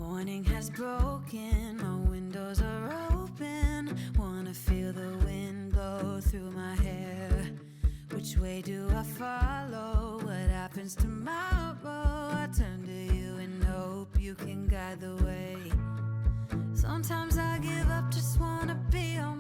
morning has broken, my windows are open. Wanna feel the wind blow through my hair. Which way do I follow? What happens tomorrow? I turn to you and hope you can guide the way. Sometimes I give up, just wanna be on